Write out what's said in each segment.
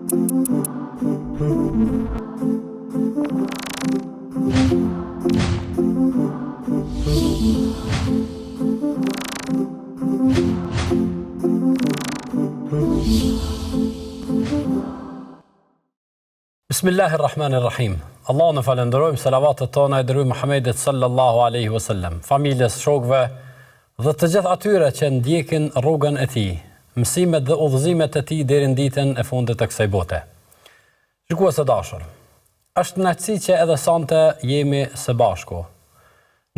Bismillahirrahmanirrahim. Allahun e falenderojmë, selavatet tona i dërguar Muhamedit sallallahu alaihi wasallam, familjes, shokëve dhe të gjithë atyre që ndjekin rrugën e tij, mësimet dhe udhëzimet e tij deri në ditën e fundit të kësaj bote. Shikues të dashur, është kënaqësi që edhe sonte jemi së bashku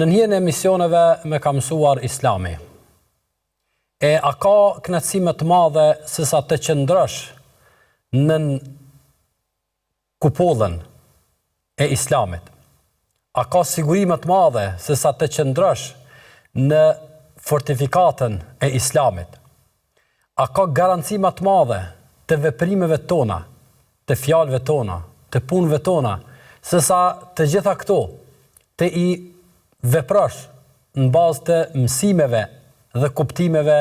në njërin e emisioneve me ka mësuar Islami. E a ka kënaqësi më të madhe se sa të qëndrosh në kupollën e Islamit? A ka siguri më të madhe se sa të qëndrosh në fortifikatën e Islamit? A ka garanci më të madhe të veprimeve tona, të fjalëve tona, të punëve tona, se sa të gjitha këto të i veprosh në bazë të mësimeve dhe kuptimeve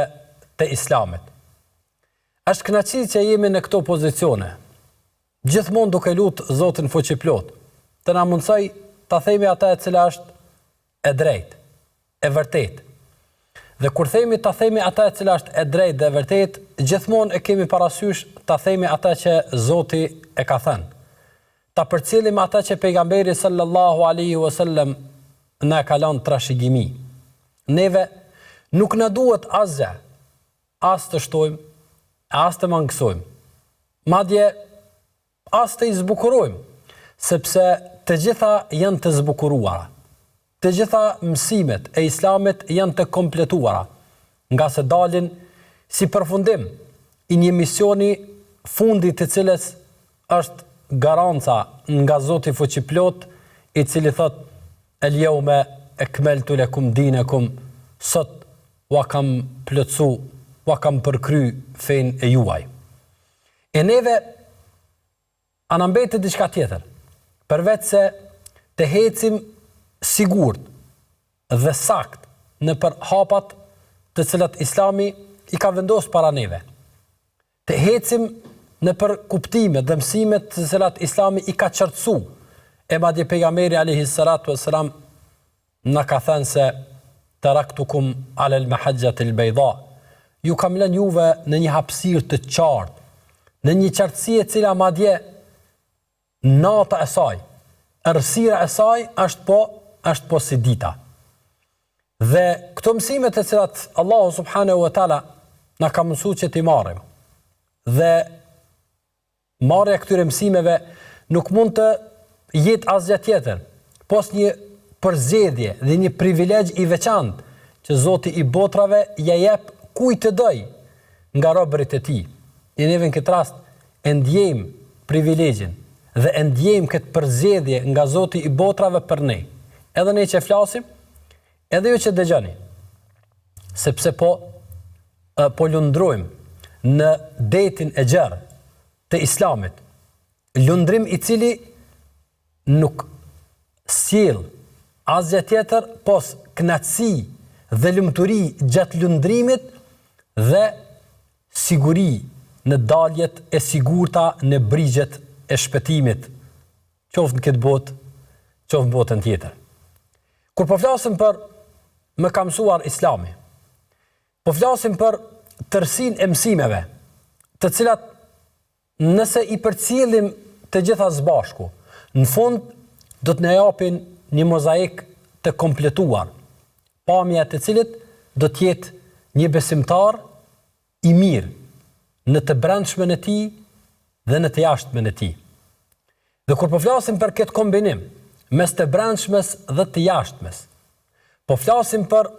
të Islamit? Është kënaqësi që jemi në këto pozicione, gjithmonë duke lutë Zotin fuqiplot, të na mundsoj ta themi atë e cila është e drejtë, e vërtetë. Dhe kur themi ta themi atë e cila është e drejtë dhe e vërtetë, gjithmonë e kemi parasysh ta themi atë që Zoti e ka thënë. Ta përcjellim atë që pejgamberi sallallahu alaihi wasallam na ka lënë trashëgimi. Neve nuk na duhet asgjë, as të shtojmë, as të mangësojmë. Madje as të i zbukurojmë, sepse të gjitha janë të zbukuruara. Të gjitha mësimet e Islamit janë të kompletuara, nga se dalin si përfundim i një misioni fundit të cilës është garanca nga Zoti fuqiplot, i cili thot: "El yawma akmaltu lakum dinakum", sot ua kam plotsu, ua kam përkry fen e juaj. E neve a na mbetet diçka tjetër, përveç se të hecim sigurt dhe sakt në për hapat të cilat Islami i ka vendosur para neve. Të hecim në për kuptime dhe mësimet të cilat Islami i ka qartësu, e madje pejgamberi alayhi salatu wassalam na ka thënë se taraktukum ala al-mahajjati al-bayda, ju kam lënë juve në një hapësirë të qartë, në një qartësi e cila madje nata e saj, errësira e saj është po si dita. Dhe këto mësimet e cilat Allahu subhanahu wa taala na ka mësuar që t'i marrim, dhe marrja këtyre mësimeve nuk mund të jetë asgjë tjetër, pos një përzgjedhje dhe një privilegj i veçantë që Zoti i botrave ja jep kujt të doj nga robërit e tij. E neve në këtë rast e ndjejmë privilegjin dhe e ndjejmë këtë përzgjedhje nga Zoti i botrave për ne. Edhe ne që flasim, edhe ju që dëgjoni. Sepse po lundrojmë në detin e gjerë të Islamit. Lundrim i cili nuk sjell asgjë tjetër pos kënaqësi dhe lumturi gjatë lundrimit dhe siguri në daljet e sigurta në brigjet e shpëtimit, qoftë në këtë botë, qoftë në botën tjetër. Kur po flasim për më ka mësuar Islami, po flasim për tërsinë e mësimeve, të cilat nëse i përcjellim të gjitha së bashku, në fund do të na japin një mozaik të kompletuar, pamja të cilit do të jetë një besimtar i mirë në të brendshmën e tij dhe në të jashtmen e tij. Dhe kur po flasim për këtë kombinim mes të brendshmes dhe të jashtmes, po flasim për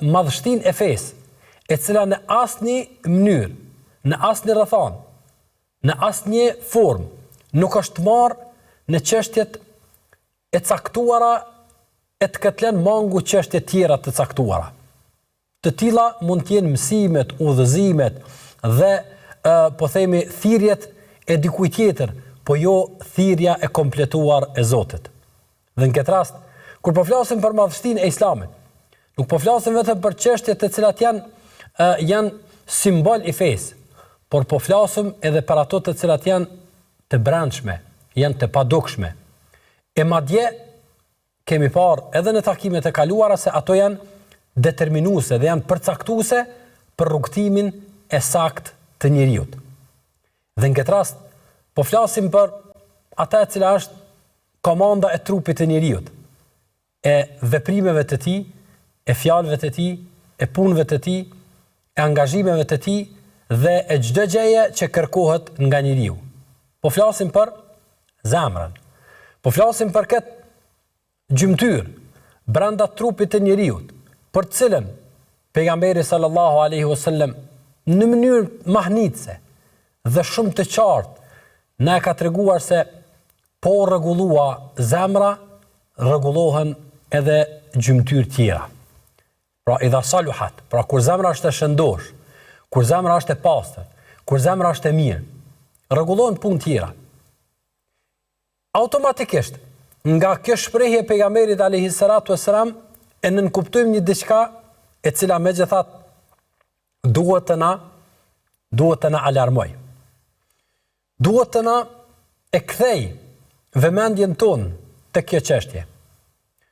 madhështinë e fesë, e cila në asnjë mënyrë, në asnjë rrethon, në asnjë formë nuk është marrë në çështjet e caktuara e të ketë mangu çështje tjera të caktuara. Të tilla mund të jenë mësimet, udhëzimet dhe po themi thirrjet e dikujt tjetër, po jo thirrja e kompletuar e Zotit. Dhe në këtë rast, kur po flasim për madhështinë e Islamit, nuk po flasim vetëm për çështjet të cilat janë simbol i fesë, por po flasëm edhe për ato të cilat janë të brendshme, janë të padukshme. E madje kemi parë edhe në takimet e kaluara se ato janë determinuese dhe janë përcaktuese për rrugtimin e saktë të njeriut. Dhe në këtë rast, po flasim për ata e cila është komanda e trupit të njeriut, e veprimeve të tij, e fjalëve të tij, e punëve të tij, e angazhimeve të tij dhe e çdo gjëje që kërkohet nga njeriu. Po flasim për zemrën. Po flasim për këtë gjymtyr brenda trupit të njeriu, për të cilën pejgamberi sallallahu alaihi wasallam në mënyrë mahnitse dhe shumë të qartë na ka treguar se po rregullua zemra, rregullohen edhe gjymtyr tjera. Pra idha saluhat, pra kur zemra është e shëndosh, kur zemra është e pastër, kur zemra është e mirë, rregullohen punë tjera. Automatikisht, nga kjo shprehje e pejgamberit alayhi salatu wassalam, e nënkuptojmë një diçka e cila megjithatë duhet të na alarmoj. Duhet të na e kthej vëmendjen tonë te kjo çështje.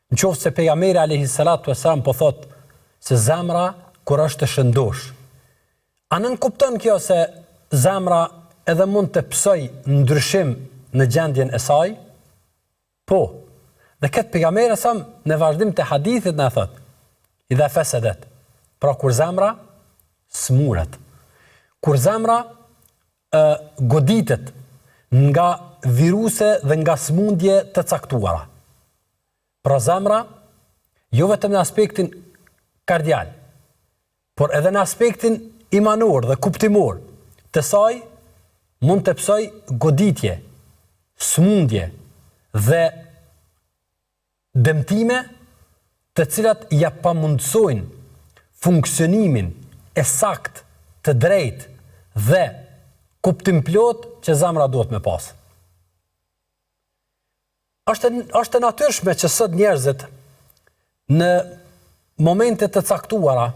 Nëse se pejgamberi alayhi salatu wassalam po thotë se zemra kur është e shëndosh, a nënkupton kjo se zemra edhe mund të psoj ndryshim në gjendjen e saj? Po. Dhe këtë pejgamberi sa në vazhdim të hadithit na thot, idha fasadat. Pra kur zemra smuret, kur zemra goditet nga viruse dhe nga smundje të caktuara. Pra zemra jo vetëm në aspektin kardial, por edhe në aspektin imanor dhe kuptimor të saj mund të psoj goditje, smundje dhe dëmtime të cilat ja pamundsojnë funksionimin e sakt të drejt dhe kuptim plot që zemra duhet me pas. Është natyrshme që sot njerëzit në momente të caktuara,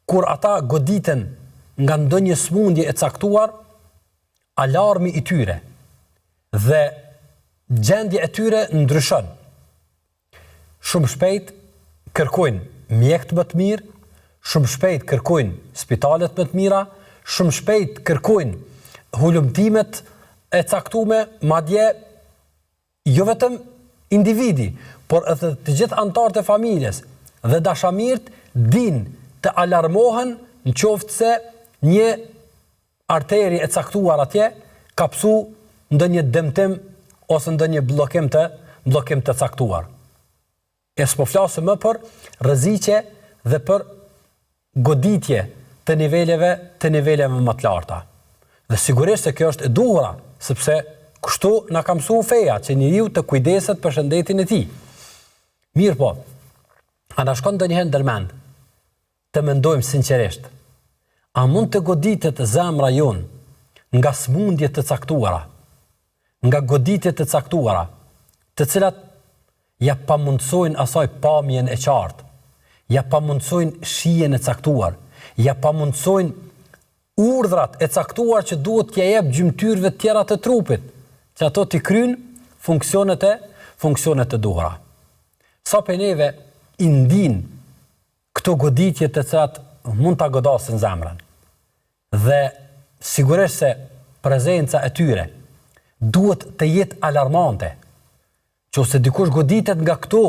kur ata goditen nga ndonjë smundje e caktuar, alarmi i tyre dhe gjendja e tyre ndryshon. Shumë shpejt kërkojnë mjekët më të mirë, shumë shpejt kërkojnë spitalet më të mira, shumë shpejt kërkojnë hulumtimet e caktume, madje jo vetëm individi, por edhe të gjithë anëtarët e familjes dhe dashamirët din të alarmohen në qoftë se një arteri e caktuar atje ka psu ndonjë dëmtim ose ndonjë bllokim të caktuar. E s'po flasëm më për rreziqe dhe për goditje të niveleve më të larta. Dhe sigurisht se kjo është e duhura, sepse kështu na ka mësuar feja që njeriu të kujdeset për shëndetin e tij. Mirë po, a na shkon ndonjëherë ndërmend të mendojmë sinqerisht, a mund të goditet zemra jonë nga smundje të caktuara, nga goditje të caktuara, të cilat ja pamundsojnë asaj pamjen e qartë, ja pamundsojnë shijen e caktuar, ja pamundsojnë urdhrat e caktuar që duhet t'ja jep gjymtyrëve tjera të trupit, që ato t'i kryjnë funksionet e duhura. Sa për neve i ndin këto goditje të cilat mund t'a godasin zemrën. Dhe sigurisht se prezenca e tyre duhet të jetë alarmante, që ose dikush goditet nga këto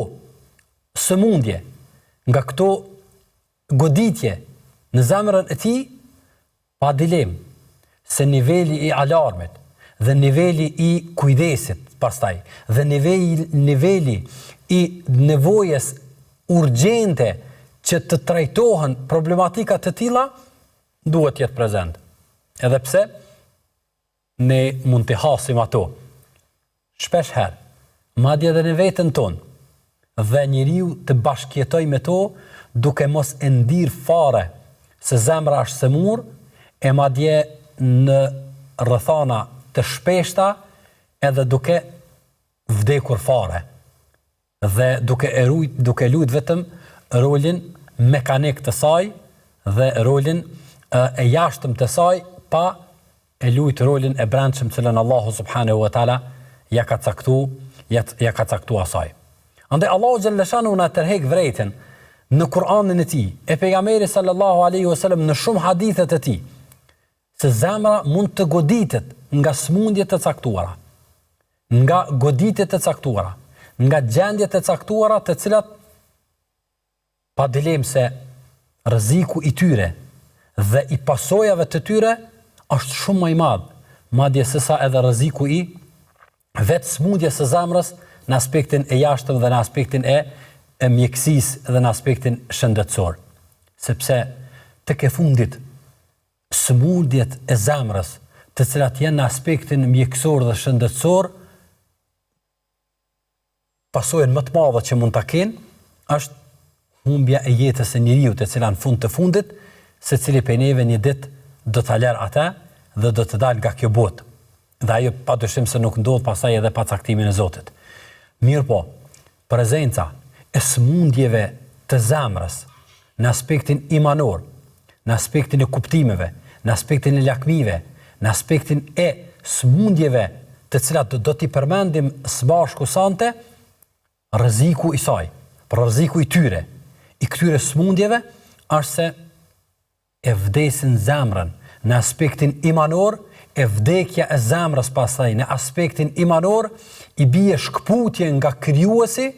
sëmundje, nga këto goditje në zemrën e tij, pa dilem se niveli i alarmit dhe niveli i kujdesit pastaj dhe niveli i nevojës urgjente që të trajtohen problematika të tilla duhet jetë prezent. Edhe pse ne mund të hasim ato shpesh herë, madje edhe në veten tonë, dhe njeriu të bashkjetoj me to duke mos e ndir fare se zemra është semur, e madje në rrethana të shpeshta edhe duke vdekur fare dhe duke luajtur vetëm rolin mekanik të saj dhe rolin e jashtëm të saj pa e luajt rolin e brendshëm që Allahu subhanahu wa taala ja ka caktuar asaj. Andaj Allahu xhalla shanu na tërheq vërejtën në Kur'anin e tij, e pejgamberi sallallahu alaihi wasallam në shumë hadithet e tij, se zemra mund të goditet nga smundjet të caktuara, nga goditjet të caktuara, nga gjendjet e caktuara të cilat pa dilemë se rreziku i tyre dhe i pasojave të tyre është shumë më i madh, madje sesa edhe rreziku i vetë smundjes së zemrës në aspektin e jashtëm dhe në aspektin e mjekësisë dhe në aspektin shëndetësor. Sepse tek e fundit smundjet e zemrës, të cilat janë në aspektin mjekësor dhe shëndetësor, pasojën më të madhe që mund ta kenë është humbja e jetës së njeriut, e cila në fund të fundit secili prej neve një ditë do ta lërë atë dhe do të dalë nga kjo botë. Dhe ajo padyshim se nuk ndodh pasaj edhe pa caktimin e Zotit. Mirë po, prezenca e smundjeve të zemrës në aspektin imanor, në aspektin e kuptimeve, në aspektin e lakmive, në aspektin e smundjeve të cilat do t'i përmendim së bashku sante, rreziku i saj, për rreziku i tyre, i këtyre smundjeve, është se e vdesin zemrën në aspektin imanor, e vdekja e zemrës pastaj në aspektin imanor, i bie shkputje nga krijuesi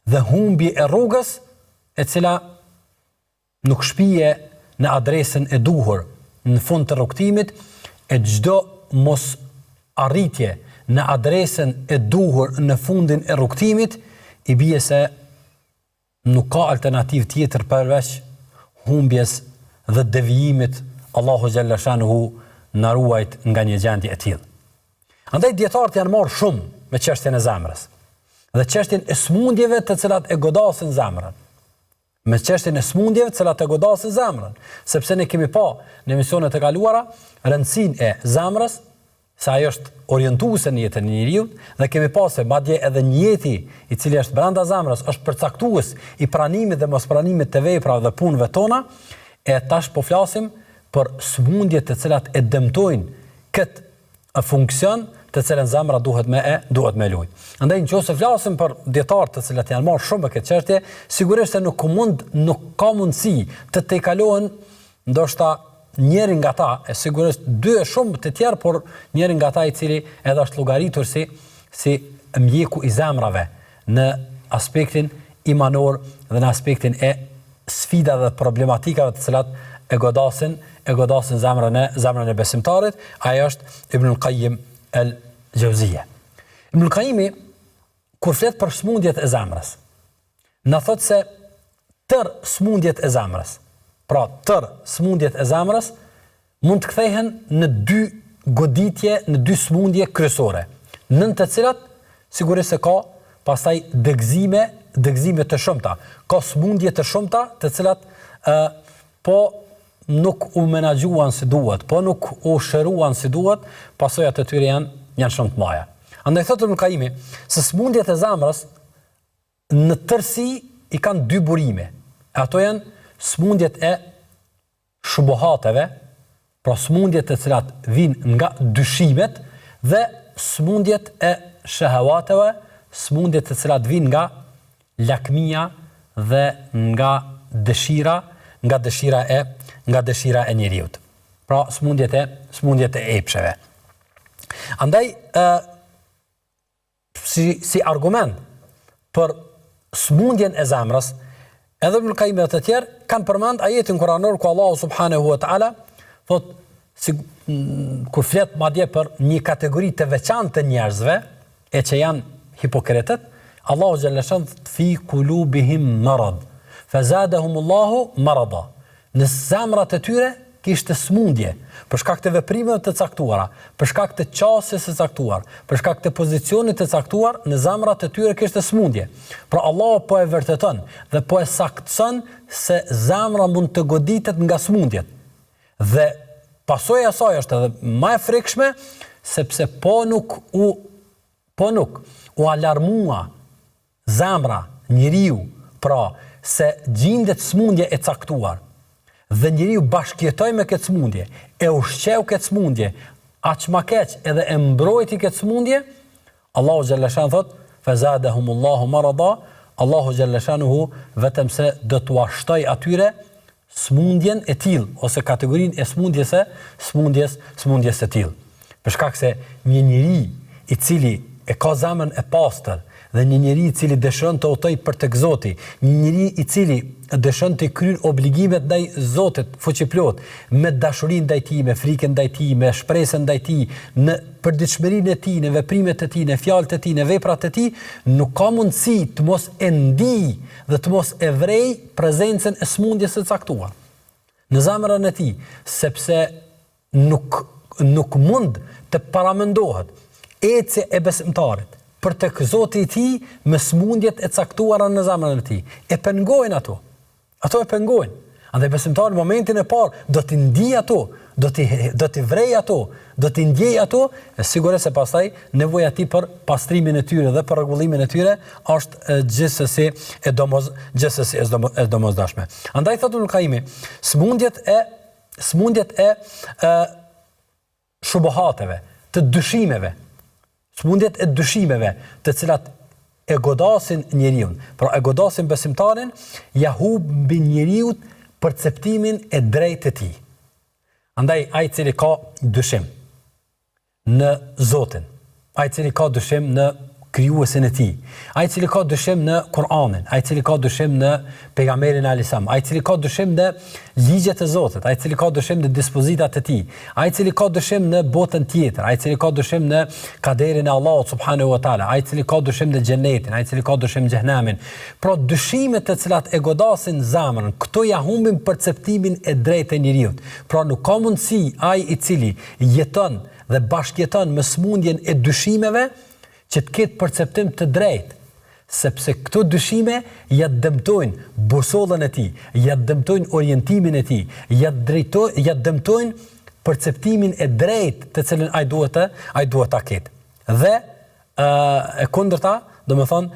dhe humbje e rrugës, e cila nuk shpije në adresën e duhur në fund të rrugtimit, e çdo mos arritje në adresën e duhur në fundin e rrugtimit, i bie se nuk ka alternativë tjetër përveç humbjes dhe devijimit. Allahu xhalla shanuhu na ruajt nga një gjendje e tillë. Andaj dietarët janë marrë shumë me çështjen e zemrës dhe çështjen e smundjeve të cilat e godasin zemrën. Me çështjen e smundjeve të cilat e godasin zemrën, sepse ne kemi pa në emisionet e kaluara rëndësinë e zemrës, se ajo është orientuese në jetën e njeriu, dhe kemi pa se madje edhe njeti i cili është brenda zemrës është përcaktues i pranimit dhe mospranimit të veprave dhe punëve tona, e tash po flasim për smundjet të cilat e dëmtojnë këtë funksion të cilën zemra duhet me luaj. Andaj nëse flasim për dietarë të cilat janë marrë shumë me këtë çështje, sigurisht se nuk ka mundësi të tejkalohen ndoshta njëri nga ta, e sigurisht dy e shumë të tjerë, por njëri nga ta i cili edhe është llogaritur si mjeku i zemrave në aspektin imanor dhe në aspektin e sfidave dhe problematikave të cilat e godasin zemrën e besimtarit, ajo është Ibn al-Qayyim al-Jauziyja. Ibn al-Qayyimi kur flet për smundjet e zemrës, na thot se tër smundjet e zemrës, pra tër smundjet e zemrës mund të kthehen në dy goditje, në dy smundje kryesore, nën të cilat sigurisht se ka pastaj dëgëzime të shumta, ka smundje të shumta të cilat po nuk u menaxhuan si duhet, po nuk u shëruan si duhet, pasojat e tyre janë shumë të mëdha. Andaj thotë Ibn Qayyimi se smundjet e zemrës në tërësi i kanë dy burime. Ato janë smundjet e shubuhateve, pra smundjet të cilat vijnë nga dyshimet, dhe smundjet e shahawateve, smundjet të cilat vijnë nga lakmia dhe nga dëshira e njeriut. Pra smundjet e epsheve. Andaj si argument për smundjen e zemrës, edhe Ibn Qayyim dhe të tjerë kanë përmend ajetin kuranor ku Allahu subhanahu wa taala thot, kur flet madje për një kategori të veçantë të njerëzve, e që janë hipokritët, Allahu xhalla shan fi qulubihim marad, fazadahumullahu marada. Në zemrat e tyre kishte smundje, për shkak të veprimeve të caktuara, për shkak të qasjes së caktuar, për shkak të pozicionit të caktuar, në zemrat e tyre kishte smundje. Pra Allahu po e vërteton dhe po e saktëson se zemra mund të goditet nga smundjet. Dhe pasojë e saj është edhe më e frikshme, sepse po nuk u alarmua zemra njeriu, pra se gjendet smundje e caktuar, dhe njeriu bashkëjetoi me këtë smundje, e ushqeu këtë smundje, aq më keq edhe e mbrojti këtë smundje, Allahu xhalla shan thot fazadahumullahu marada, Allahu xhalla shanuhu vetëm se do t'u ashtoj atyre smundjen e tillë ose kategorinë e smundjes së tillë. Për shkak se një njeri i cili e ka zemrën e pastër dhe një njeri i cili dëshiron të udhtojë për tek Zoti, një njeri i cili dëshiron të kryejë obligimet ndaj Zotit fuqiplot, me dashurinë ndaj tij, me frikën ndaj tij, me shpresën ndaj tij, në përditshmërinë e tij, në veprimet e tij, në fjalët e tij, në veprat e tij, nuk ka mundësi të mos e ndij dhe të mos e vrej prezencën e smundjes së caktuar në zemrën e tij, sepse nuk mund të paramendohet ecje e besimtarit për tek Zoti i tij me smundjet e caktuara në zemrën e tij. E pengojnë ato. Ato e pengojnë. Andaj besimtari në momentin e parë do t'i ndij ato, do t'i vrej ato, do t'i ndjej ato, e sigurisht se pastaj nevoja e tij për pastrimin e tyre dhe për rregullimin e tyre është gjithsesi e domosdoshme. Andaj thotë Ibn Qayyim, smundjet e shubuhateve, të dyshimeve, smundjet e dyshimeve, të cilat e godasin njeriu. Pra e godasin besimtarin, ja humbin njeriu perceptimin e drejtë të tij. Andaj ai i cili ka dyshim në Zotin, ai i cili ka dyshim në krijuesin e tij, ai i cili ka dyshim në Kur'anin, ai i cili ka dyshim në pejgamberin alayhissalam, ai i cili ka dyshim në ligjet e Zotit, ai i cili ka dyshim në dispozitat e tij, ai i cili ka dyshim në botën tjetër, ai i cili ka dyshim në kaderin e Allahut subhanahu wa taala, ai i cili ka dyshim në xhenetin, ai i cili ka dyshim në xhehenamin. Pra dyshimet të cilat e godasin zemrën, këto ja humbin perceptimin e drejtë të njeriu. Pra nuk ka mundësi ai i cili jeton dhe bashkjeton me smundjen e dyshimeve që të ketë perceptim të drejtë, sepse këto dyshime ja dëmtojnë busollën e tij, ja dëmtojnë orientimin e tij, ja dëmtojnë perceptimin e drejtë të cilën ai duhet ta ketë. Dhe e kundërta, domethënë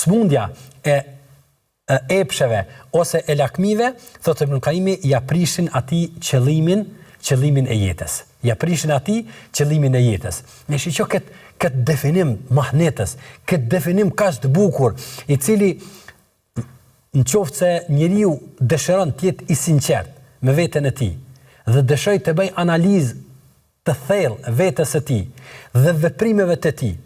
smundja e epsheve ose e lakmive, thotë Ibn Qayyim, ja prishin atij qëllimin e jetës. Ja prishin atij qëllimin e jetës. Ne shiqo këtë definim mahnetës, këtë definim kaq të bukur, i cili në qoftë se njeriu dëshiron të jetë i sinqert me veten e tij dhe dëshiroj të bëj analizë të thellë vetes së tij dhe veprimeve të tij,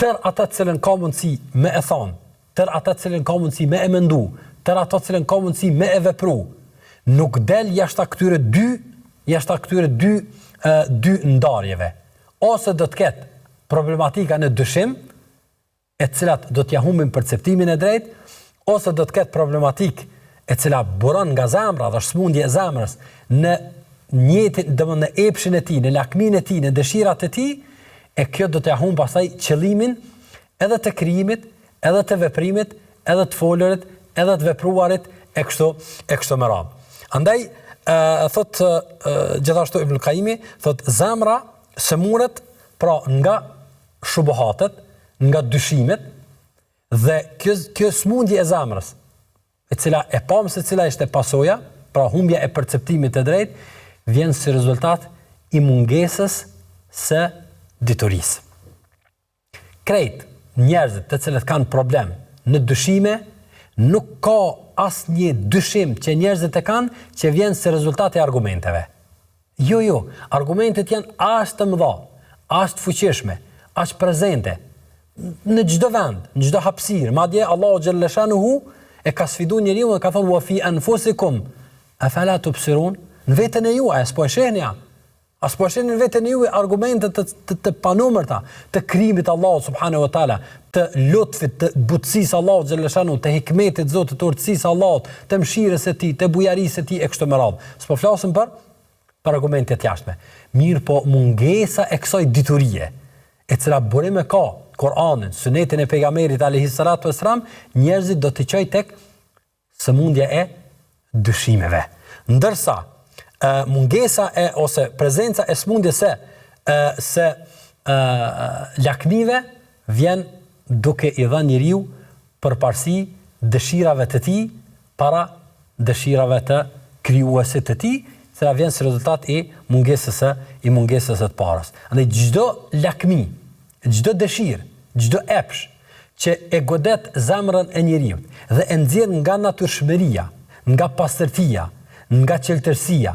tër ata të cilën ka mundësi me e thonë, tër ata të cilën ka mundësi me e mendu, tër ata të cilën ka mundësi me e vepru, nuk del jashtë këtyre dy ndarjeve. Ose do të ketë problematika në dyshim, e cilat do t'ja humbin perceptimin e drejtë, ose do të ketë problematik e cila buron nga zemra dhe smundje e zemrës në njëtin, domethënë në epshin e tij, në lakmin e tij, në dëshirat e tij, e kjo do t'ja humb pastaj qëllimin edhe të krijimit, edhe të veprimit, edhe të folurit, edhe të vepruarit e kështu me radhë. Andaj thot gjithashtu Ibn Qayyim, thot zemra sëmuret pra nga shubuhatet, nga dyshimet, dhe kjo smundje e zemrës, e cila e pam se cila ishte pasoja, pra humbja e perceptimit të drejtë, vjen si rezultat i mungesës së diturisë. Krejt njerëzit të cilët kanë problem në dyshime, nuk ka asnjë dyshim që njerëzit e kanë që vjen si rezultat i argumenteve. Jo, argumentet janë aq të mëdha, aq të fuqishme, aq prezente në çdo vend, në çdo hapësirë. Madje Allahu xhalla shanuhu e ka sfiduar njeriu dhe ka thënë wa fi anfusikum afala tubsirun, në veten e juaj s'po e shehni ja. As po shihni në veten e juaj argumente të panumërta të krijimit Allahut subhanahu wa taala, të lutfit, të butësisë Allahut xhalla shanu, të hikmetit Zotit, të urtësisë Allahut, të mëshirës së tij, të bujarisë së tij e kështu me radhë. S'po flasim për argumente të jashtme. Mirë po mungesa e kësaj diturie, e cila burim e ka Kur'anin, Sunetin e pejgamberit alayhi salatu wassalam, njerëzit do të çojë tek sëmundja e dyshimeve. Ndërsa mungesa ose prezenca e smundjes se lakmive vjen duke i dhënë njeriu përparësi dëshirave të tij para dëshirave të krijuesit të tij, cila vjen si rezultat i mungesës së të parës. Andaj çdo lakmi, çdo dëshirë, çdo epsh që e godet zemrën e njeriu dhe e nxjerr nga natyrshmëria, nga pastërtia, nga qeltërsia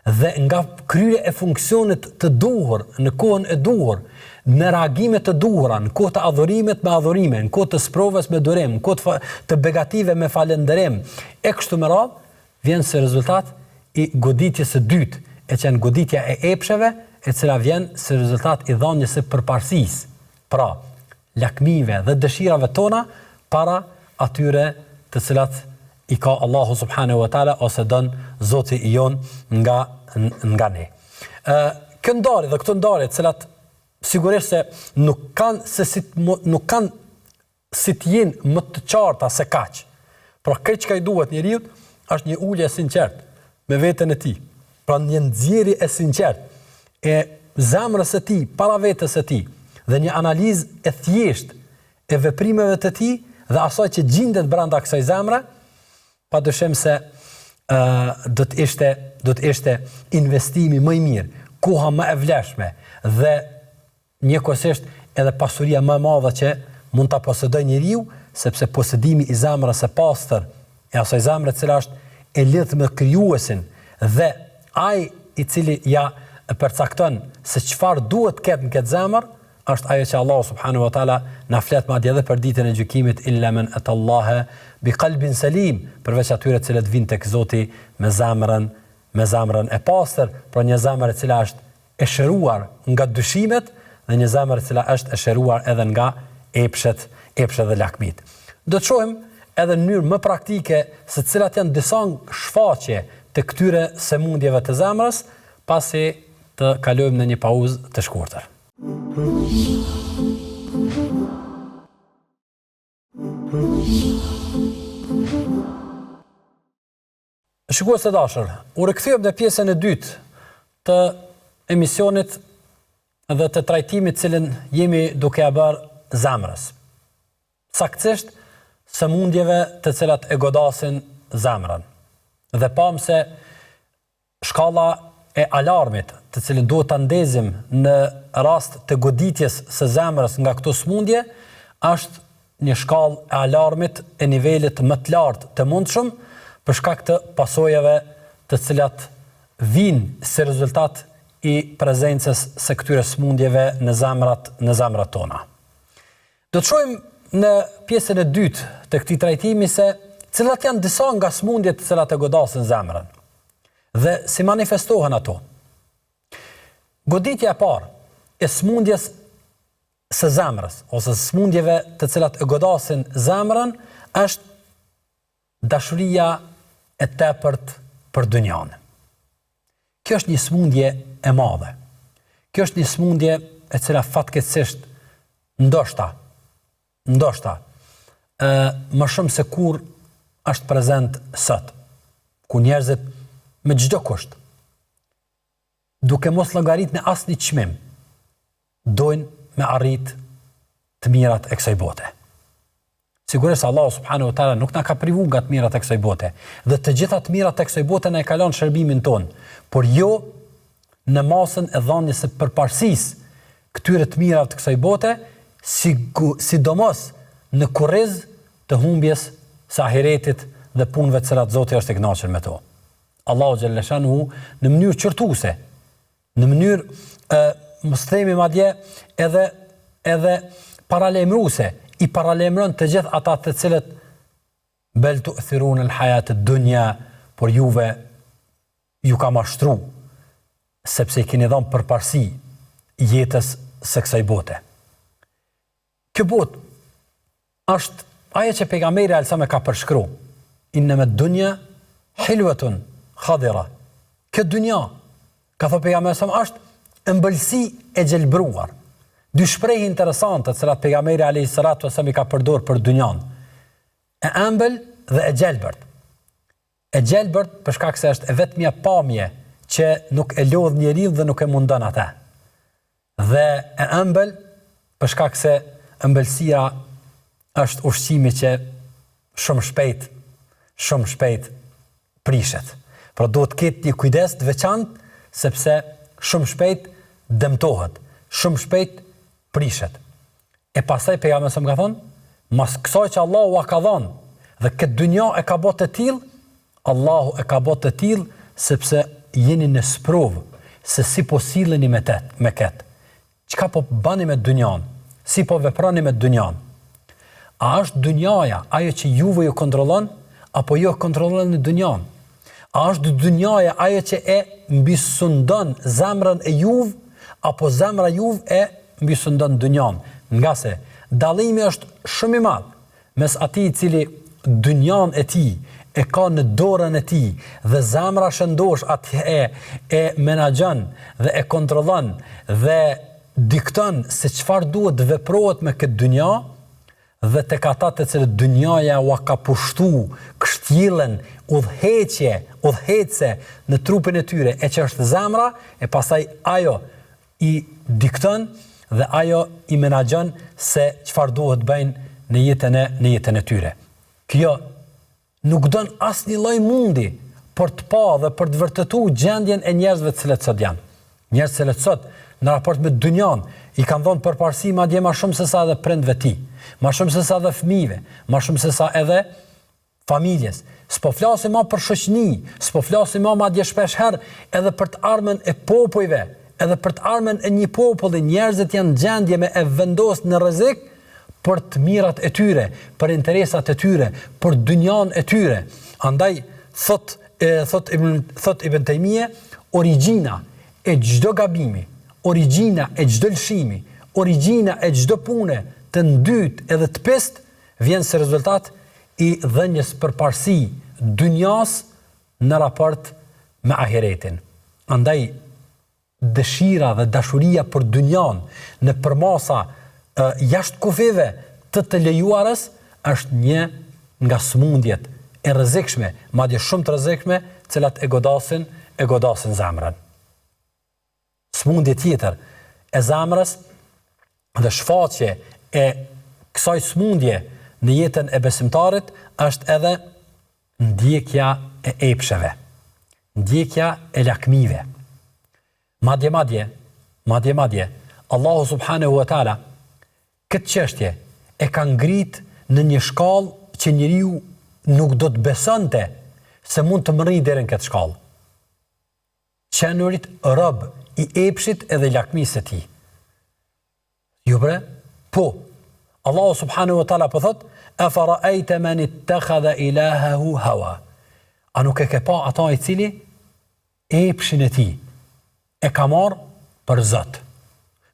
dhe nga kryerja e funksionit të duhur në kohën e duhur, në reagime të duhura, në kohë të adhurimit me adhurime, në kohë të sprovës me durim, në kohë të begative me falënderim, e kështu me radhë, vjen si rezultat i goditjes së dytë, e që në goditja e epsheve, e cila vjen si rezultat i dhënies së përparësisë, pra lakmive dhe dëshirave tona para atyre të cilat i ka Allahu subhanahu wa taala ose don Zoti i jon nga ne. Kjo ndarje dhe këto ndarje të cilat sigurisht se nuk kanë si të jenë më të qarta se kaq. Por këtë që ka i duhet njeriu është një ulje e sinqertë me veten e tij. Pra një nxjerrje e sinqertë e zemrës së tij, para vetes së tij dhe një analizë e thjeshtë e veprimeve të tij dhe asaj që gjendet brenda kësaj zemre, padyshim se do të ishte investimi më i mirë, koha më e vlefshme dhe njëkohësisht edhe pasuria më e madhe që mund ta posedojë njeriu, sepse posedimi i zemrës së pastër e asaj zemre e cila është e lidhur me krijuesin dhe ai i cili ja përcakton se çfarë duhet të ketë në këtë zemër, është ajo që Allahu subhanahu wa taala na flet madje edhe për ditën e gjykimit, illa man atallaha biqalbin salim, përveç atyre të cilët vinë tek Zoti me zemrën e pastër, por një zemër e cila është e shëruar nga dyshimet dhe një zemër e cila është e shëruar edhe nga epshet dhe lakmit. Do të shohim edhe në mënyrë më praktike se cilat janë disa shfaqje të këtyre sëmundjeve të zemrës, pasi të kalojmë në një pauzë të shkurtër. Shikues të dashur, u rikthyem në pjesën e dytë të emisionit dhe të trajtimit cilën jemi duke ia bërë zemrës. Saktësisht sëmundjeve të cilat e godasin zemrën. Dhe pam se shkalla e alarmit, të cilin duhet ta ndezim në rast të goditjes së zemrës nga këto sëmundje, është një shkallë e alarmit e nivelit më të lartë të mundshëm për shkak të pasojave të cilat vijnë si rezultat i prezencës së këtyre sëmundjeve në zemrat tona. Do të shohim në pjesën e dytë të këtij trajtimi se cilat janë disa nga sëmundjet të cilat e godasin zemrën dhe si manifestohen ato. Goditja e parë e sëmundjes së zemrës ose sëmundjeve të cilat e godasin zemrën është dashuria e tepërt për dynjan. Kjo është një sëmundje e madhe. Kjo është një sëmundje e cila fatkeqësisht ndoshta më shumë se kur është prezent sot, ku njerëzit me çdo kusht, duke mos llogarit në asnjë çmim, dojnë me arrit të mirat e kësaj bote. Sigurisht Allahu subhanahu wa taala nuk na ka privuar nga të mirat e kësaj bote, dhe të gjitha të mirat e kësaj bote na e kalon shërbimin ton, por jo në masën e dhënies së përparësisë këtyre të mirave të kësaj bote, sidomos në kurriz të humbjes së ahiretit dhe punëve të cilat Zoti është i kënaqur me to. Allahu xhalla shanuhu në mënyrë qortuese, në mënyrë mos themi madje edhe paralajmëruese, i paralajmëron të gjithë ata të cilët bel tu'thirun al-hayat ad-dunya, por juve ju ka mashtru sepse i keni dhënë përparësi jetës së kësaj bote. Kjo botë është ajo që pejgamberi alsam e ka përshkruar. Innama ad-dunya hilwatun khadira. Kjo dunja, ka thënë pejgamberi alsam, është ëmbëlsi e gjelbruar. Dy shprehje interesante të cilat pejgamberi alayhis salatu wasallam i ka përdorur për dunjan. E ëmbël dhe e gjelbërt. E gjelbërt për shkak se është e vetmja pamje që nuk e lodh njeriu dhe nuk e mundon atë. Dhe e ëmbël për shkak se ëmbëlsia është ushqimi që shumë shpejt prishet. Pra duhet ketë një kujdes të veçantë, sepse shumë shpejt dëmtohet, shumë shpejt prishet. E pastaj pejgamberi më ka thonë, mas kësaj që Allahu a ka dhënë dhe këtë dynja e ka bërë të tillë, Allahu e ka bërë të tillë sepse jeni në sprovë se si po silleni me këtë. Çka po bani me dynjan? Si po veproni me dynjan? A është dynjaja ajo që juve ju kontrollon apo jo kontrollon në dynjan? A është dynjaja ajo që e mbisundon zemrën e juve apo zemra juve e mbisundon dynjan? Nga se dallimi është shumë i madh mes atij i cili dynjan e tij e ka në dorën e tij dhe zemra shëndosh atë e menaxhon dhe e kontrollon dhe dikton se çfarë duhet të veprohet me këtë dynja, dhe tek ata të cilët dynjaja u ka pushtu kështjellën udhëhece në trupin e tyre, e që është zemra, e pastaj ajo i dikton dhe ajo i menaxhon se çfarë duhet bëjnë në jetën e tyre. Kjo nuk don asnjë lloj mundi për të pa dhe për të vërtetuar gjendjen e njerëzve të cilët sot janë. Njerëz që sot në raport me dynjan i kanë dhënë përparësi madje më shumë se sa edhe prindve të tij, më shumë se sa edhe fëmijëve, më shumë se sa edhe familjes. S'po flasim më për shoqëni, s'po flasim më madje shpesh herë edhe për të ardhmen e popujve, edhe për të ardhmen e një populli, njerëzit janë në gjendje me e vendosur në rrezik për të mirat e tyre, për interesat e tyre, për dynjan e tyre. Andaj thot Ibn Taymije, origjina e çdo gabimi, origjina e çdo lëshimi, origjina e çdo pune të ndyt edhe të pest vjen si rezultat i dhënjes përparësi dynjas në raport me ahiretin. Andaj dëshira dhe dashuria për dynjan në përmasa jashtë kufeve të lejuarës është një nga smundjet e rrezikshme, madje shumë të rrezikshme, cilat e godasin zemrën. Smundje tjetër e zemrës dhe shfaqje e kësaj smundje në jetën e besimtarit është edhe ndjekja e epsheve, ndjekja e lakmive. Madje, Allahu subhanahu wa taala këtë çështje e ka ngrit në një shkallë që njeriu nuk do të besonte se mund të mërri deri në këtë shkallë. Qenurit rob i epshit edhe lakmisë së tij. Jo bre? Po. Allahu subhanahu wa taala po thot: "Afara'ayta man ittakhadha ilahahu hawa." A nuk e ke pa ata i cili epshin e tij e ka marrë për Zot.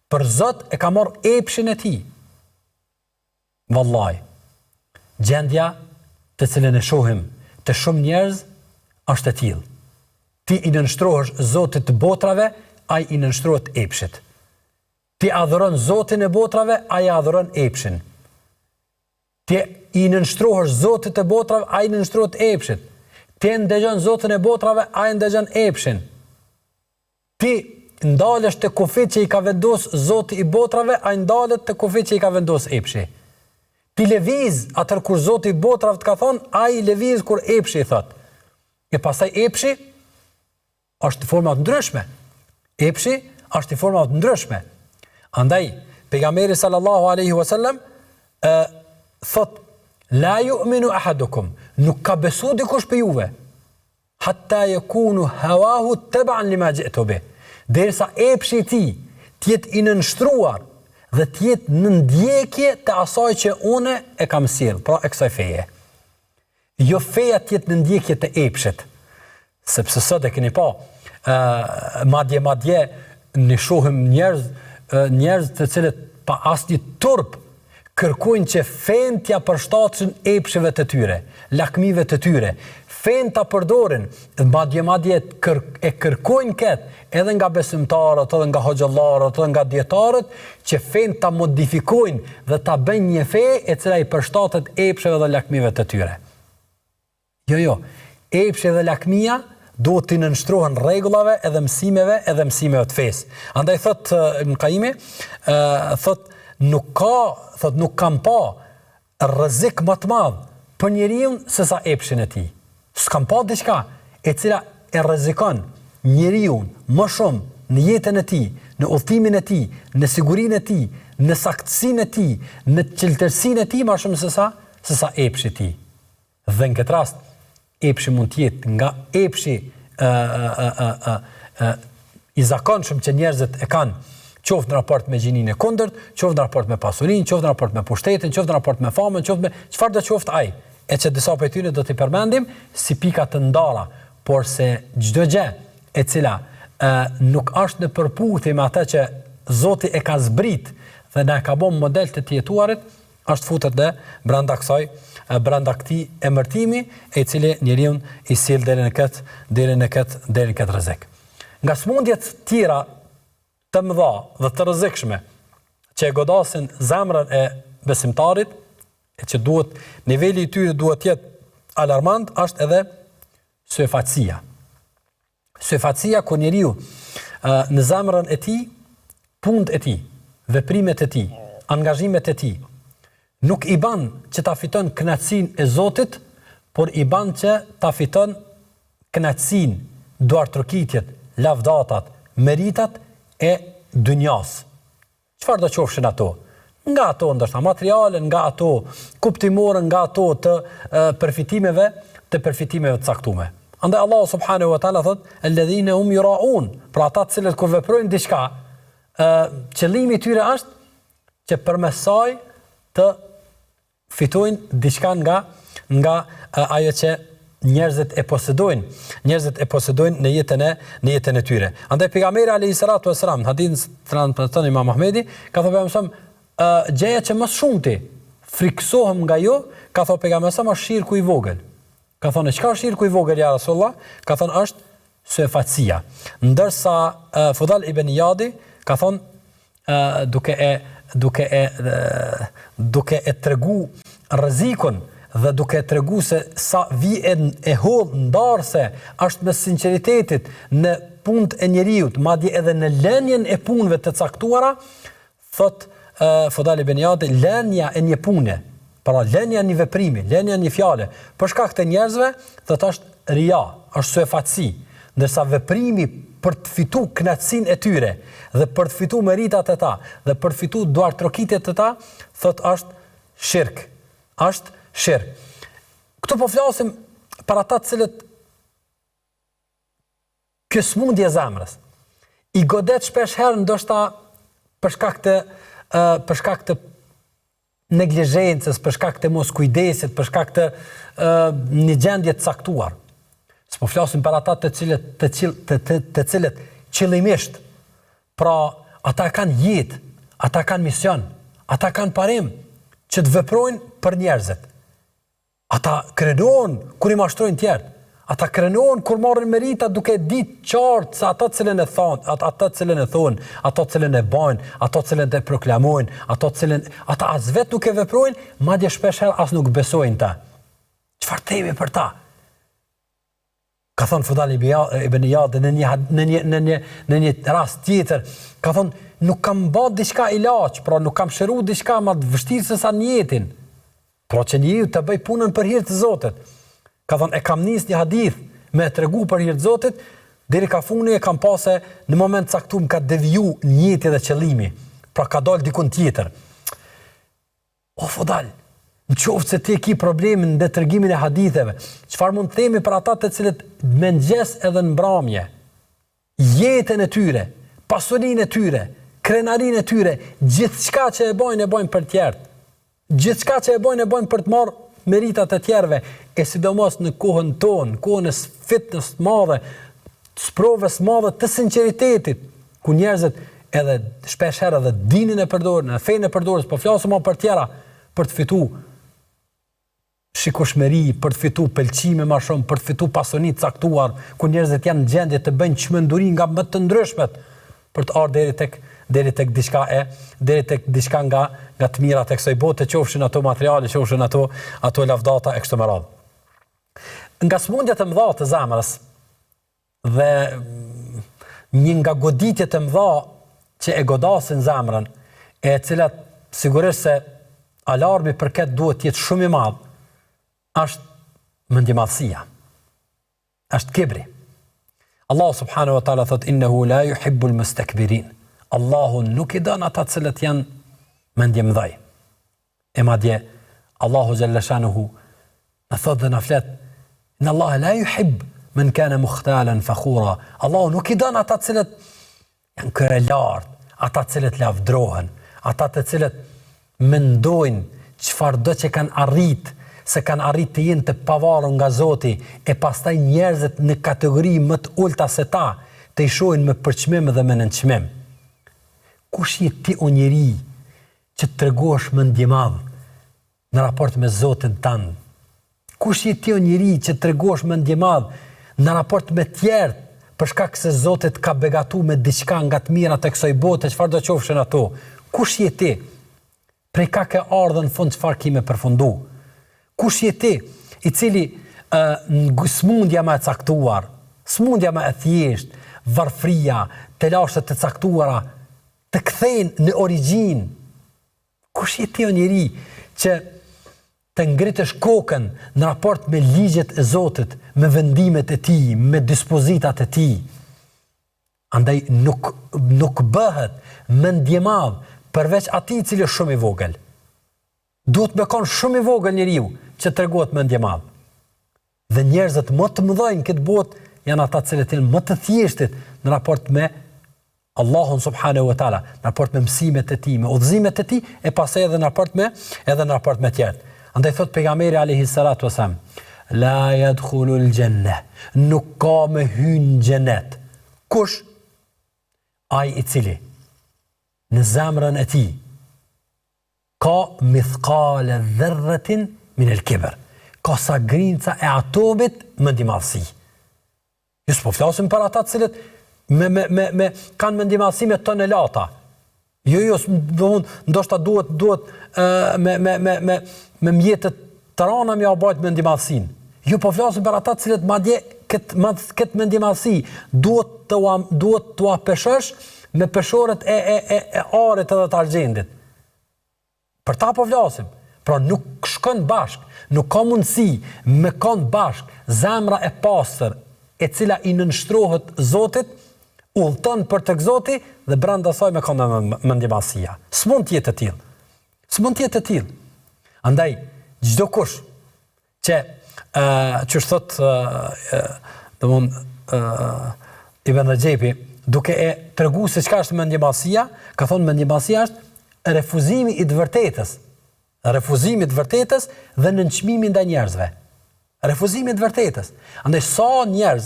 Për Zot e ka marrë epshin e tij. Wallahi, gjendja të cilën e shohim të shumë njerëz është e tillë. Ti i nënshtrohesh Zotit të botrave, ai i nënshtrohet epshit. Ti adhuron Zotin e botrave, ai adhuron epshin. Ti i nënshtrohesh Zotit të botrave, ai nënshtrohet epshit. Ti ndëgjon Zotin e botrave, ai ndëgjon epshin. Ti ndalesh te kufit që i ka vendos Zoti i botrave, ai ndalet te kufit që i ka vendos epshi. Ti lëviz atër kur Zoti i botrave të ka thonë, ai lëviz kur epshi i thot. E pastaj epshi është në forma të ndryshme. Epshi është në forma të ndryshme. Andaj, pejgamberi sallallahu alaihi wasallam thot: "La yu'minu ahadukum", nuk ka besu dikush për juve, hatta yakunu hawahu tab'an lima ji'tu bih. Derisa epshi i tij të jetë i nënshtruar dhe të jetë në ndjekje të asaj që une e kam sjell, pra e kësaj feje. Jo feja të jetë në ndjekje të epshit. Sepse sot e keni pa, madje ne shohim njerëz të cilët pa asnjë turp kërkojnë që fen t'ja përshtatëshin epsheve të tyre, lakmive të tyre. Fen t'a përdorin, madje e kërkojnë këtë edhe nga besimtarët, edhe nga hoxhallarët, edhe nga dietarët, që fen t'a modifikojnë dhe t'a bëjnë një fe e cila i përshtatet epsheve dhe lakmive të tyre. Jo, epshe dhe lakmia duhet të nënshtrohen rregullave edhe mësimeve të fesë. Andaj thot Ibn Qayyimi, thot nuk kam pa rrezik më të madh për njeriu se sa epshin e tij. S'kam pa diçka e cila e rrezikon njeriu më shumë në jetën e tij, në udhëtimin e tij, në sigurinë e tij, në saktësinë e tij, në qeltërsinë e tij më shumë se sa epshi i tij. Dhe në këtë rast epshi mund të jetë nga epshi i zakonshëm që njerëzit e kanë, qoftë në raport me gjininë e kundërt, qoftë në raport me pasurinë, qoftë në raport me pushtetin, qoftë në raport me famën, qoftë me çfarë do qoftë ai. E që disa prej tyre do t'i përmendim si pika të ndara, por se çdo gjë e cila nuk është në përputhje me atë që Zoti e ka zbrit dhe na ka bën model të jetuarit, është futet dhe brenda këtij emërtimi e cili njeriu i sjell deri në këtë rrezik. Nga smundjet tjera të mëdha dhe të rrezikshme që e godasin zemrën e besimtarit, e që niveli i tyre duhet të jetë alarmant, është edhe syfacia. Syfacia ku njeriu në zemrën e tij, punët e tij, veprimet e tij, angazhimet e tij nuk i ban që ta fiton kënaqësinë e Zotit, por i ban që ta fiton kënaqësinë, duartrokitjet, lavdatat, meritat e dynjas. Çfarë do qofshin ato? Nga ato ndoshta materiale, nga ato kuptimore, nga ato të përfitimeve të caktuara. Andaj Allah subhanahu wa taala thot: "Alladhina hum yura'un", pra ata të cilët kur veprojnë diçka, qëllimi i tyre është që përmes saj të fitojnë diçka nga ajo që njerëzit e posedojnë në jetën e tyre. Andaj pejgamberi alayhi salatu wasalam, hadith transmeton Imam Ahmedi, ka thënë gjëja që më shumti friksohem nga jo, ka thënë pejgamberi sa më shirku i vogël. Ka thënë çka është shirku i vogël ja Rasulullah? Ka thënë është syfacia. Ndërsa Fudal ibn Iyadi ka thënë duke e tregu rrezikun dhe duke e tregu se sa vjen e hodh ndarse është me sinqeritetit në punët e njeriut, madje edhe në lënien e punëve të caktuara, thot Fudal ibn Iyadi, lënia e një pune, pra lënia e një veprimi, lënia e një fjale, për shkak të njerëzve, thot është ria, është syfaci, ndërsa veprimi për të fitu kënaqësinë e tyre dhe për të fitu meritat e ta dhe për të fitu duartrokitjet e ta, thot është shirk. Është shirk. Këtu po flasim për ata të cilët kjo smundje e zemrës i godet shpesh herë ndoshta për shkak të neglizhencës, për shkak të moskujdesit, për shkak të një gjendje të caktuar. S'po flasim për ata të cilët qëllimisht, pra ata kanë jetë, ata kanë mision, ata kanë parim që të veprojnë për njerëzit. Ata krenohen kur i mashtrojnë tjerë, ata krenohen kur marrin merita duke ditë qartë se ata cilën e thonë, ata cilën e thonë, ata cilën e bajnë, ata cilën e proklamojnë, ata as vetë nuk e veprojnë, madje shpesh herë as nuk besojnë ta. Çfarë themi për ta? Ka thonë Fudal ibn Iyadi në një rast tjetër, ka thonë nuk kam bërë diçka ilaç, pra nuk kam shëruar diçka më të vështirë se sa në jetin, pra që njeriu të bëj punën për hir të Zotit. Ka thonë e kam nis një hadith me tregu për hir të Zotit, deri ka funi e kam pasë në moment caktuar ka deviju njeti dhe qëllimi, pra ka dalë dikun tjetër. O Fudal, në qoftë se ti ki problemin në tregimin e haditheve, çfarë mund të themi për ata të cilët me mëngjes edhe në mbrëmje, jetën e tyre, pasurinë e tyre, krenarinë e tyre, gjithçka që e bojnë për tjerët, gjithçka që e bojnë për të marrë meritat e tjerëve, e sidomos në kohën tonë, kohën e fitnës të madhe, sprovës madhe të sinqeritetit, ku njerëzit edhe shpesh herë edhe dinin e përdorin, fenë e përdorin, po flasim për tjera, për të fitu shikoshmëri, për të fitu pëlqime më shumë, për të fitu pasoni të caktuar, ku njerëzit janë në gjendje të bëjnë çmenduri nga më të ndryshmet, për të ardhur deri tek diçka nga të mirat e kësaj bote, qofshin ato materiale, qofshin ato lavdata e kështu me radhë. Nga smundjet e mëdha të zemrës dhe një nga goditjet e mëdha që e godasin zemrën, e cilat sigurisht se alarmi për këtë duhet të jetë shumë i madh, është mendjemadhësia, është kibri, Allahu subhanahu wa taala thot innehu la yuhibbul mustakbirin. Allahu nuk i don ata cilët janë mendje mëdhaj. E madje Allahu xhalla shanuhu na thot dhe na flet inna Allah la yuhib man kana mukhtalan fakhura. Allahu nuk i don ata cilët janë kërelart, ata cilët lavdrohen, ata të cilët mendojnë çfarëdo që kanë arrit, se kanë arrit të jenë të pavarur nga Zoti, e pastaj njerëzit në kategori më të ulta se ta të i shohin me përçmim dhe me nënçmim. Kush je ti o njeri që të tregosh mendje madh në raport me Zotin tënd? Kush je ti o njeri që të tregosh mendje madh në raport me tjerë për shkak se Zoti të ka begatuar me diçka nga të mirat e kësaj bote, çfarë do qofshin ato? Kush je ti? Prej ka ke ardhur në fund çfarë kime përfundu? Kush je ti i cili smundja më e caktuar, smundja më e thjesht, varfria, të lashët të caktuara, të kthejnë në origjinë? Kush je ti o njeri që të ngritësh kokën në raport me ligjet e Zotit, me vendimet e tij, me dispozitat e tij? Andaj nuk bëhet mendje madh përveç atij i cili është shumë i vogël. Duhet me kanë shumë i vogël njeriu që tregohet mendje madh. Dhe njerëzit më të mëdhenj këtë botë janë ata cilët janë më të thjeshtit në raport me Allahun subhanahu wa taala, në raport me mësimet e tij, me udhëzimet e tij, e pastaj edhe në raport me tjerë. Andaj thot pejgamberi alayhi salatu wasalam, la yadkhulul janna, nuk ka me hyn xhenet. Kush? Ai i cili në zemrën e tij ka mithqala dharratin min al-kibr, ka sa grinca e atomit mendimallësi. Ju s'po flasim për ata të cilët me kanë mendimallësi me tonelata. Jo, ndoshta duhet me mjetet të rana me abajt mendimallësinë. Ju po flasim për ata të cilët madje këtë mendimallësi duhet t'u apeshosh me peshorët e arit edhe të argjendit. Për ta po flasim. Pra nuk shkon bashk, nuk ka mundësi me kanë bashk zemra e pastër e cila i nënshtrohet Zotit, udhton për tek Zoti dhe brenda saj me kanë mendimallësia. S'mund të jetë e tillë. Andaj çdo kush që thot Ibn Rajebi, duke e treguar se çka është mendimallësia, ka thonë mendimallësia është refuzimi i të vërtetës. Refuzimi i të vërtetës dhe nënçmimi ndaj njerëzve. Refuzimi i të vërtetës. Andaj sa njerëz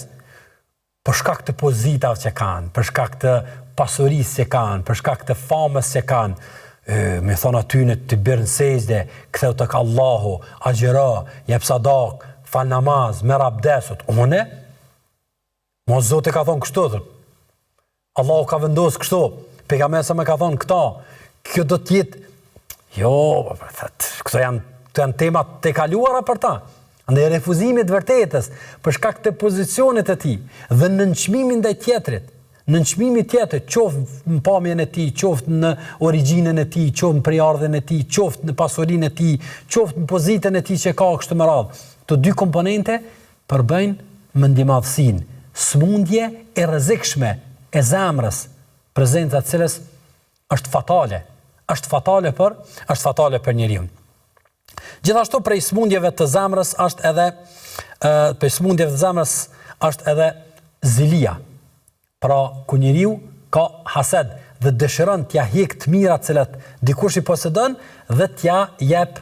për shkak të pozitave që kanë, për shkak të pasurisë që kanë, për shkak të famës që kanë, me thonë atyne të bërë në sejdë, ktheu tek Allahu, agjëro, jep sadak, fal namaz, merr abdesut. Unë mos Zoti ka thonë kështu. Allahu ka vendosur kështu. Pejgamberi sa më ka thonë këta. Kjo do të jetë këto janë temat të kaluara për ta. Andaj refuzimi i të vërtetës për shkak të pozicionit të tij dhe nënçmimi ndaj tjetrit. Nënçmimi tjetër, qoftë në pamjen e tij, qoftë në origjinën e tij, qoftë në përardhjen e tij, qoftë në pasurinë e tij, qoftë në pozitën e tij që ka kështu me radhë. Të dy komponente përbëjnë mendimallësinë, smundje e rrezikshme e zemrës, prezenca e cilës është fatale. Është fatale për njeriu. Gjithashtu prej smundjeve të zemrës është edhe zilia. Pra ku njeriu ka hased dhe dëshiron t'ja hiq të mirat cilat dikush i posedon dhe t'ja jep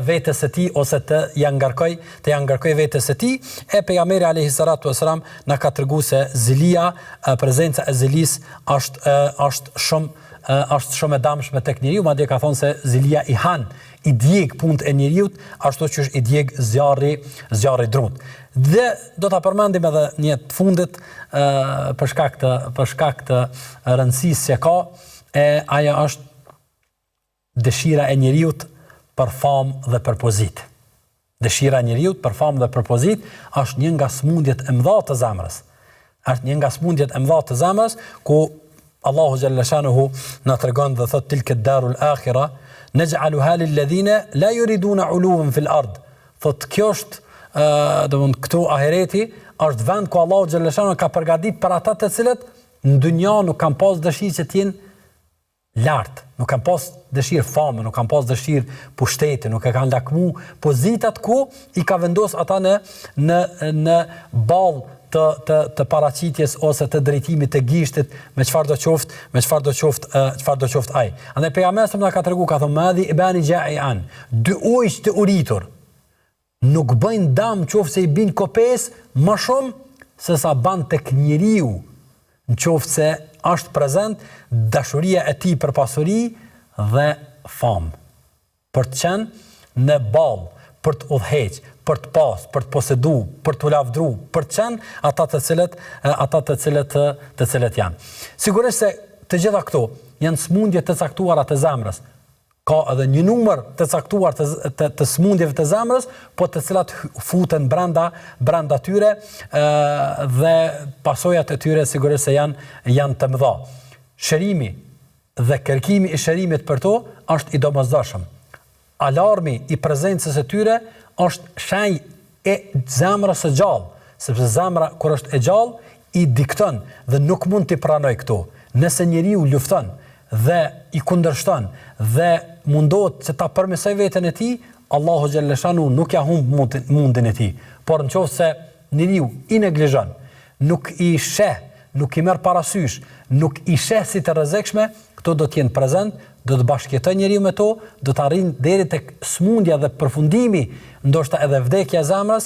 vetes së tij ose të ja ngarkoj vetes së tij. E pejgamberi alayhi salatu wasalam na ka treguar se zilia, prezenca e zilis është shumë e dëmshme tek njeriu, madje ka thonë se zilia i han, i djeg punët e njeriu, ashtu që i djeg zjarri drut. Dhe do ta përmendim edhe një të fundit për shkak të rëndësisë që ka, ajo është dëshira e njeriu për famë dhe për pozitë. Dëshira e njeriu për famë dhe për pozitë është një nga smundjet e mëdha të zemrës. Ku Allahu xhalla shanuhu na tregon dhe thot tilka darul akhira naj'aluha lil ladhina la yuriduna 'uluwan fil ard. Thot kjo është këtu ahireti është vend ku Allahu xhaleshano ka përgatitur për ata të cilët në dynja nuk kanë pas dëshirë që të jenë lart, nuk kanë pas dëshirë famë, nuk kanë pas dëshirë pushtete, nuk e kanë lakmu pozitat ku i ka vendos ata në ball të paraqitjes ose të drejtimit të gishtit me çfarë do qoftë ai. Andaj pejgamberi na ka treguar, ka thënë madhi ibani ja'ian, dy ujë të uritur nuk bëjnë dam qoftë se i bin kopes më shumë se sa ban tek njeriu, në qoftë se është prezent dashuria e tij për pasuri dhe famë, për të qenë në ball, për të udhëheq, për të pas, për të posedu, për të lavdru, për të qenë ata të cilët janë. Sigurisht se të gjitha këto janë smundje të caktuara të zemrës. Ka edhe një numër të caktuar të smundjeve të zemrës, po të cilat futen brenda tyre dhe pasojat e tyre sigurisht se janë të mëdha. Shërimi dhe kërkimi i shërimit për to është i domosdoshëm. Alarmi i prezencës së tyre është shenjë e zemrës së gjallë, sepse zemra kur është e gjallë i dikton dhe nuk mund t'i pranoj këto. Nëse njeriu lufton dhe i kundërshton dhe mundohet që ta përmirësoj veten e tij, Allahu xhaleshanu nuk ja humb mundin e tij. Por nëse njeriu i neglizhon, nuk i sheh, nuk i merr parasysh, nuk i sheh si të rrezikshme, këto do të jenë prezent, do të bashkëjetoj njeriu me to, do të arrijë deri tek smundja dhe përfundimi, ndoshta edhe vdekja e zemrës,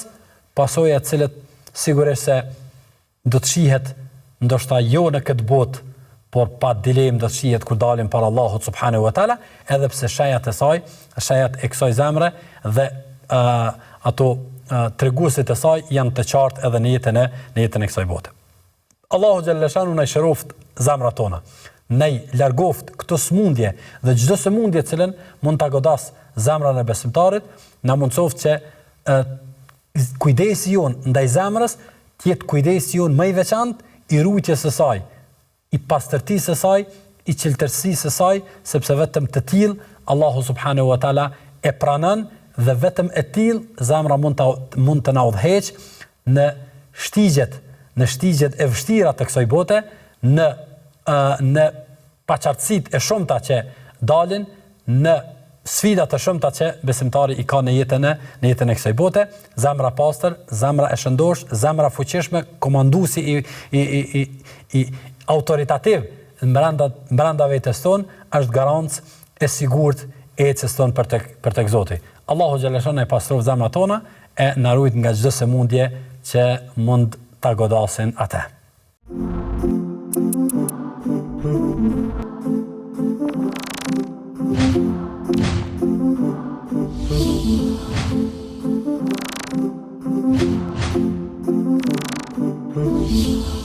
pasojat të cilët sigurisht se do të shihet ndoshta jo në këtë botë, por pa dilemë do të shihet kur dalim para Allahut subhanahu wa taala, edhe pse shajat e kësaj zemre dhe ato treguesit e saj janë të qartë edhe në jetën e kësaj bote. Allahu xhaleshanu na shëroft zemrat tona. Ne largoft këtë smundje dhe çdo smundje e cilën mund ta godas zemrën e besimtarit, na mundsoft që kujdesi jon ndaj zemrës të jetë kujdesi jon më i veçantë, i rujtjes së saj, i pastërtisë së saj, i qiltërsisë së saj, sepse vetëm të tillë Allahu subhanahu wa taala e pranon dhe vetëm e tillë zemra mund të na udhëheq në shtigjet e vështira të kësaj bote, në paqartësitë e shumta që dalin, në sfidat e shumta që besimtari i ka në jetën e kësaj bote. Zemra pastër, zemra e shëndosh, zemra fuqishme, komanduesi i autoritativ brenda vetes tonë është garancë e sigurt e ecjes tonë për tek Zoti. Allahu xhaleshana e pastroft zemrat tona e na ruajt nga çdo sëmundje që mund ta godasin atë. Thank you.